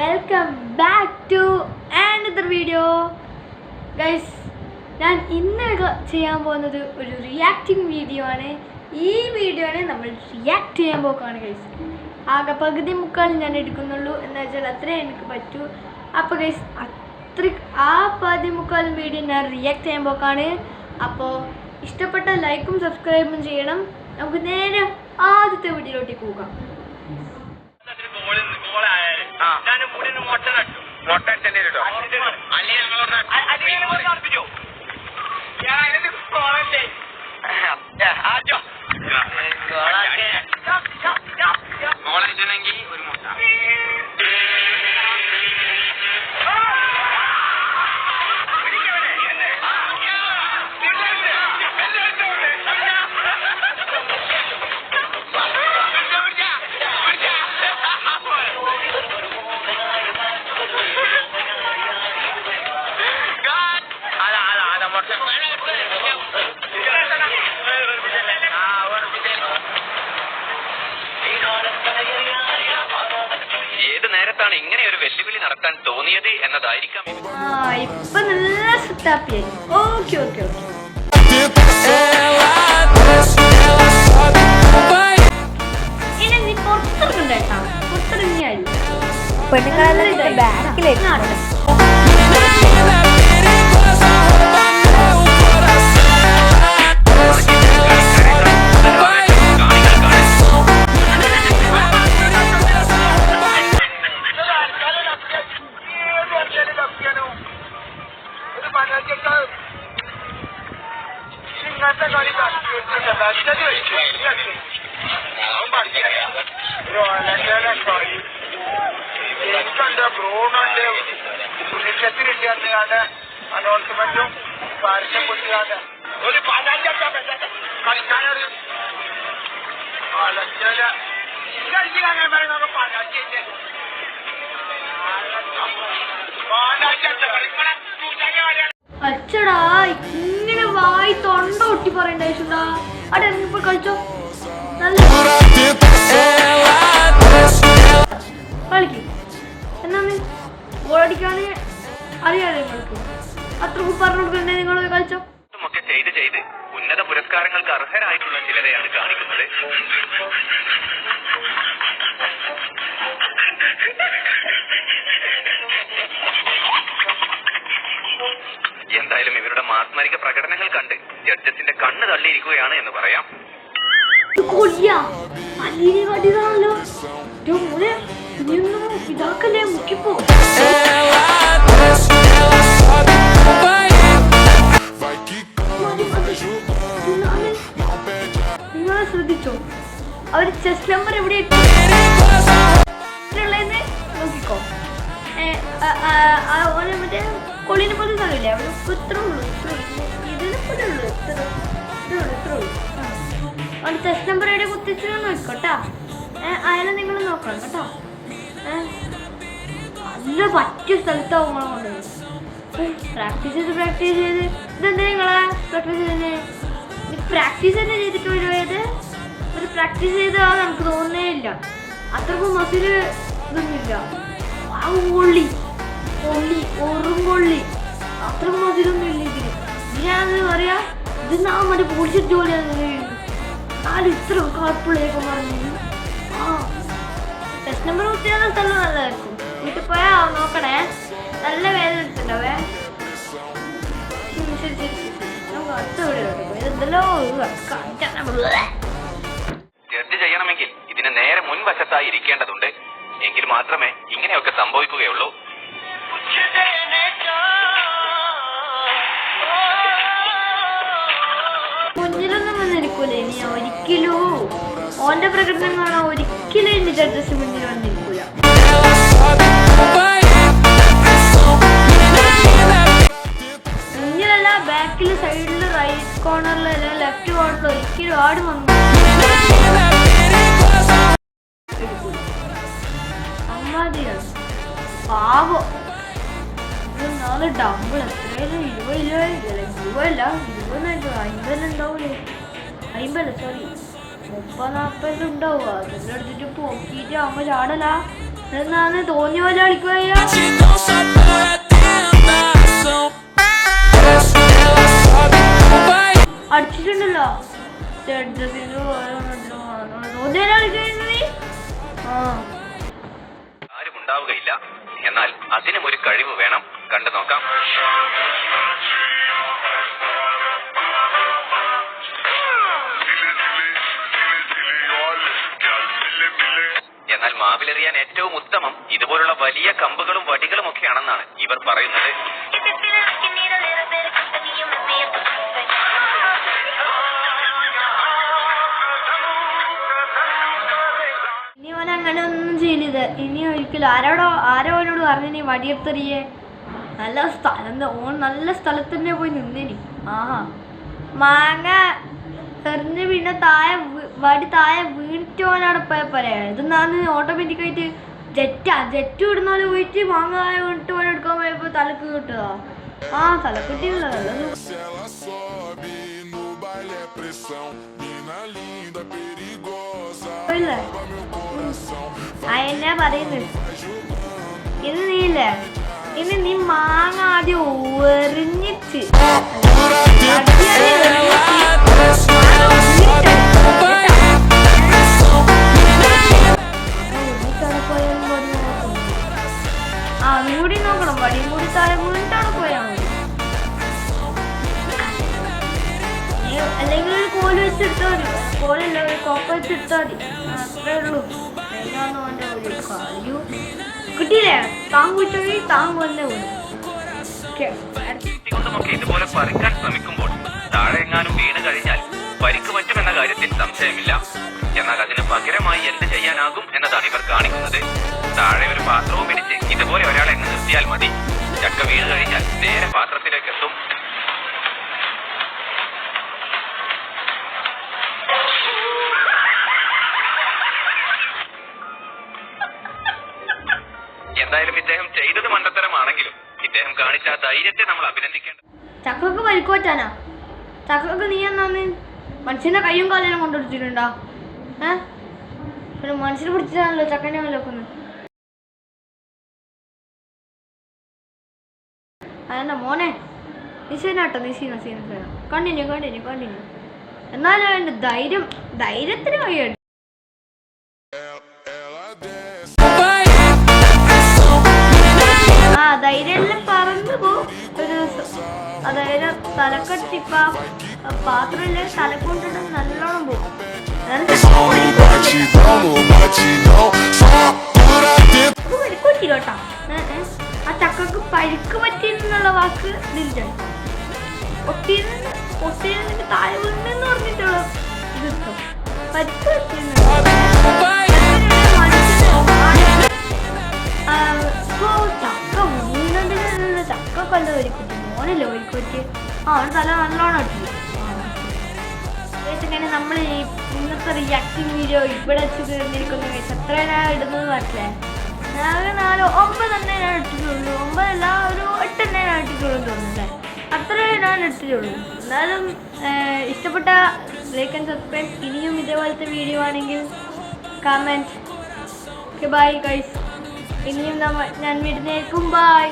Welcome back to another video guys. ഞാൻ ഇന്ന് ചെയ്യാൻ പോകുന്നത് ഒരു റിയാക്റ്റിംഗ് വീഡിയോ ആണ്. ഈ വീഡിയോനെ നമ്മൾ റിയാക്ട് ചെയ്യാൻ പോക്കാണ് ഗൈസ്. ആകെ പകുതി മുക്കാൽ ഞാൻ എടുക്കുന്നുള്ളൂ, എന്ന് വെച്ചാൽ അത്രേ എനിക്ക് പറ്റൂ. അപ്പോൾ ഗൈസ് ആ പകുതി മുക്കാലും വീഡിയോ ഞാൻ റിയാക്ട് ചെയ്യാൻ പോക്കാണ്. അപ്പോൾ ഇഷ്ടപ്പെട്ട ലൈക്കും സബ്സ്ക്രൈബും ചെയ്യണം. നമുക്ക് നേരെ ആദ്യത്തെ വീഡിയോയിലോട്ട് പോകാം. ഒരു മുട്ട ഏത് നേരത്താണ് ഇങ്ങനെ ഒരു വെല്ലുവിളി നടത്താൻ തോന്നിയത് എന്നതായിരിക്കാം. ഇപ്പൊ നല്ല സെറ്റാപ്പിയായി. Okay okay okay. ഇനി നീ പുറത്തിറങ്ങണ്ടേട്ടാ, പുറത്തിറങ്ങിയായി പെണ്ണുങ്ങളെല്ലാം ബാക്കിലേക്ക് അനൗൺസ്മെന്റും പരസ്യം കുട്ടിയാണ് ഒരു അച്ചടാ ഇങ്ങനെ വായി തൊണ്ട ഒട്ടി പറയണ്ടാ. അവിടെ ഇറങ്ങിപ്പോ കളിച്ചോ, നല്ല കളിക്കും. എന്നാന്ന് ഗോളടിക്കാന്ന് അറിയാലോ നിങ്ങൾക്ക്. അത്രക്കും പറഞ്ഞു കൊടുക്കണ്ടേ നിങ്ങൾ കളിച്ചോ. ഒക്കെ ചെയ്ത് ഉന്നത പുരസ്കാരങ്ങൾക്ക് അർഹരായിട്ടുള്ള ചിലരെയാണ് കാണിക്കുന്നത്. എന്തായാലും ഇവരുടെ മാസ്മരിക പ്രകടനങ്ങൾ കണ്ട് ജഡ്ജസിന്റെ കണ്ണ് തള്ളിയിരിക്കുകയാണ് എന്ന് പറയാം. ഇതാക്കല്ലേ മുക്കിപ്പോ. നിങ്ങളെ ശ്രദ്ധിച്ചോ, അവര് ചെസ് നമ്പർ എവിടെ നോക്കിക്കോ. മറ്റേ കൊള്ളിനെ പോലെ സ്ഥലമില്ലേ, അവിടെ ഇത്ര ഉള്ളൂ, ഇതിനെ പോലെ ഉള്ളൂ, ഇത്ര ഉള്ളൂ. അവിടെ ചെസ് നമ്പർ എവിടെ കുത്തിച്ചു നോക്കോട്ടാ. അയാളെ നിങ്ങൾ നോക്കണം കേട്ടോ. നല്ല പറ്റിയ സ്ഥലത്താവും കൊണ്ട് പ്രാക്ടീസ് ചെയ്ത് ഇതെന്താ നിങ്ങളെ പ്രാക്ടീസ് തന്നെ ചെയ്തിട്ട് വരുന്നത്. ഒരു പ്രാക്ടീസ് ചെയ്താൽ നമുക്ക് തോന്നുന്നേ ഇല്ല, അത്രക്കും മസിൽ ഇതൊന്നുമില്ല. ആ കൊള്ളി അത്രക്കും മസിലൊന്നും ഇല്ല ഇതിന്. ഞാനെന്ന് പറയാ, ഇത് മറ്റേ പൊളിച്ചിട്ട് ജോലിയാണ് നാല് ഇത്ര കാർപ്പുള്ളയൊക്കെ പറഞ്ഞു. ടെസ്റ്റ് നമ്പർ കുത്തിയാൽ സ്ഥലം നല്ലതായിരിക്കും. വീട്ടിൽ പോയാ നോക്കണേ, നല്ല വേദന എടുത്തിട്ടുണ്ടാവേ. ശരി നമുക്ക് അടുത്ത വീഡിയോ എന്തല്ലോ. ജഡ്ജ് ചെയ്യണമെങ്കിൽ ഇതിന് നേരെ മുൻവശത്തായി ഇരിക്കേണ്ടതുണ്ട്. എങ്കിൽ മാത്രമേ ഇങ്ങനെയൊക്കെ സംഭവിക്കുകയുള്ളൂ. മുന്നിലൊന്നും വന്നിരിക്കൂലേ ഇനി ഒരിക്കലും. ഓന്റെ പ്രകടനം കാണാൻ ഒരിക്കലും ഇനി ജഡ്ജസ് മുന്നിൽ വന്നിരിക്കൂല. മുന്നിലല്ല, ബാക്കിൽ, സൈഡിൽ, റൈറ്റ് കോർണറിൽ, അല്ലെങ്കിൽ ലെഫ്റ്റ് കോർണറിൽ ഒരിക്കലും ആടും വന്നു. അമ്മാതിയാണ് പാവോ. നാളെ ഡബിൾ എത്രയായാലും 50 ഉണ്ടാവൂലേ, 50 സോറി 30-40 ഉണ്ടാവുക. അതെല്ലാം എടുത്തിട്ട് പോക്കിയിട്ട് അമ്മ ചാടല. എന്നാന്ന് തോന്നിയ പോലെ കളിക്കുകയോ അടിച്ചിട്ടുണ്ടല്ലോ ആരും ഉണ്ടാവുകയില്ല. എന്നാൽ അതിനും ഒരു കഴിവ് വേണം. കണ്ടു നോക്കാം. എന്നാൽ മാവിലെറിയാൻ ഏറ്റവും ഉത്തമം ഇതുപോലുള്ള വലിയ കമ്പുകളും വടികളും ഒക്കെയാണെന്നാണ് ഇവർ പറയുന്നത്. ഇനി അവൻ അങ്ങനെ ഒന്നും ചെയ്യരുത്. ഇനി ഒരിക്കലും ആരോ അവനോട് പറഞ്ഞു നീ വടിയെടുത്തെറിയേ. നല്ല സ്ഥലം ഓൻ നല്ല സ്ഥലത്ത് തന്നെ പോയി നിന്നേനി. ആഹാ മാങ്ങ എറിഞ്ഞ് പിന്നെ വടി താഴെ വീണിട്ട് പോകാനാണ് പറയാ. ഇതെന്നാന്ന് ഓട്ടോമാറ്റിക്കായിട്ട് ജെറ്റ് വിടുന്ന പോലെ പോയിട്ട് മാങ്ങ താഴെ വീണിട്ട് പോകാൻ എടുക്കാൻ പോയപ്പോ തലക്ക് കിട്ടുക. ആ തലക്ക് കിട്ടിയില്ല. എന്നാ പറയുന്നത് ഇത് നീയില്ലേ ഇനി നീ മാങ്ങ ആദ്യം എറിഞ്ഞിട്ട് കൂടി നോക്കണം. വടിയും കൂടി താഴെ വീണിട്ടാണ് പോയാൽ മതി. അല്ലെങ്കിൽ ഒരു കോല് വെച്ചെടുത്താൽ മതി. കോലല്ല ഒരു കൊക്ക വെച്ചെടുത്താൽ മതി. അത്രേ ഉള്ളൂ. കിട്ടിയില്ലേ താങ്കുറ്റി താങ്കുവല്ലേ ഇതുപോലെ പറിക്കാൻ ശ്രമിക്കുമ്പോൾ താഴെ എങ്ങാനും വീണ് കഴിഞ്ഞാൽ പരിക്ക് പറ്റുമെന്ന കാര്യത്തിൽ സംശയമില്ല. എന്നാൽ അതിന് പകരമായി എന്ത് ചെയ്യാനാകും എന്നതാണ് ഇവർ കാണിക്കുന്നത്. താഴെ ഒരു പാത്രവും പിടിച്ച് ഇതുപോലെ ഒരാളെ അങ്ങ് നിർത്തിയാൽ മതി. ചക്ക വീണ് കഴിഞ്ഞാൽ നേരെ പാത്രത്തിലേക്ക് എത്തും. എന്തായാലും ഇദ്ദേഹം ചെയ്തത് മണ്ടത്തരമാണെങ്കിലും ഇദ്ദേഹം കാണിച്ച ആ ധൈര്യത്തെ നമ്മൾ അഭിനന്ദിക്കേണ്ട. ചക്കക്ക് പരിക്കുപറ്റാനാ? ചക്കക്ക് നീ എന്നാന്ന് മനുഷ്യന്റെ കയ്യും കാലെല്ലാം കൊണ്ടുപിടിച്ചിട്ടുണ്ടോ? പിന്നെ മനുഷ്യനെ പിടിച്ചിട്ടാണല്ലോ ചക്കനെ നോക്കുന്നത്. അതെന്താ മോനെ നിശീനാട്ടോ നിശീന കണ്ടിന്യൂ എന്നാലും എന്റെ ധൈര്യത്തിന് കഴിയുണ്ട്. ആ ധൈര്യമെല്ലാം പറന്നു പോകും ഒരു ദിവസം. അതായത് തലക്കട്ടിപ്പ പാത്രമില്ല തലക്കൊണ്ടിട്ട് നല്ലോണം പോകും. പരിക്കൊട്ടില്ലോട്ടാ. ആ ചക്കക്ക് പരിക്ക് പറ്റിയെന്നുള്ള വാക്ക് ഇതിലാണ്. പൊട്ടിയിരുന്നിട്ട് താഴെ വീണെന്ന് പറഞ്ഞിട്ടുള്ള ഇത് കിട്ടും. പരിക്ക് പറ്റിയെന്ന് ചക്ക വീണതിനുള്ള ചക്കക്കൊല്ല ഒരുക്കുറ്റി മോനല്ലേ ഒരുക്കുറ്റി. അവന് തല നല്ലോണം ഇട്ടില്ല. അങ്ങനെ നമ്മൾ ഇന്നത്തെ റിയാക്ടിങ് വീഡിയോ ഇവിടെ വെച്ച് തീർന്നിരിക്കുന്ന എത്ര ഞാൻ ഇടുന്നത് പറ്റില്ലേ. ഞാൻ 9 ഞാൻ ഇട്ടിട്ടുള്ളൂ. 9 ഒരു 8 ഞാൻ ഇട്ടിട്ടുള്ളൂ തോന്നുന്നല്ലേ. അത്രേ ഞാൻ ഇട്ടിട്ടുള്ളൂ. എന്നാലും ഇഷ്ടപ്പെട്ട ലൈക്ക് ആൻഡ് സബ്സ്ക്രൈബ്. ഇനിയും ഇതേപോലത്തെ വീഡിയോ ആണെങ്കിൽ കമൻറ്റ്. Okay bye guys. ഇനിയും ഞാൻ വീട്ടിലേക്കും ബൈ.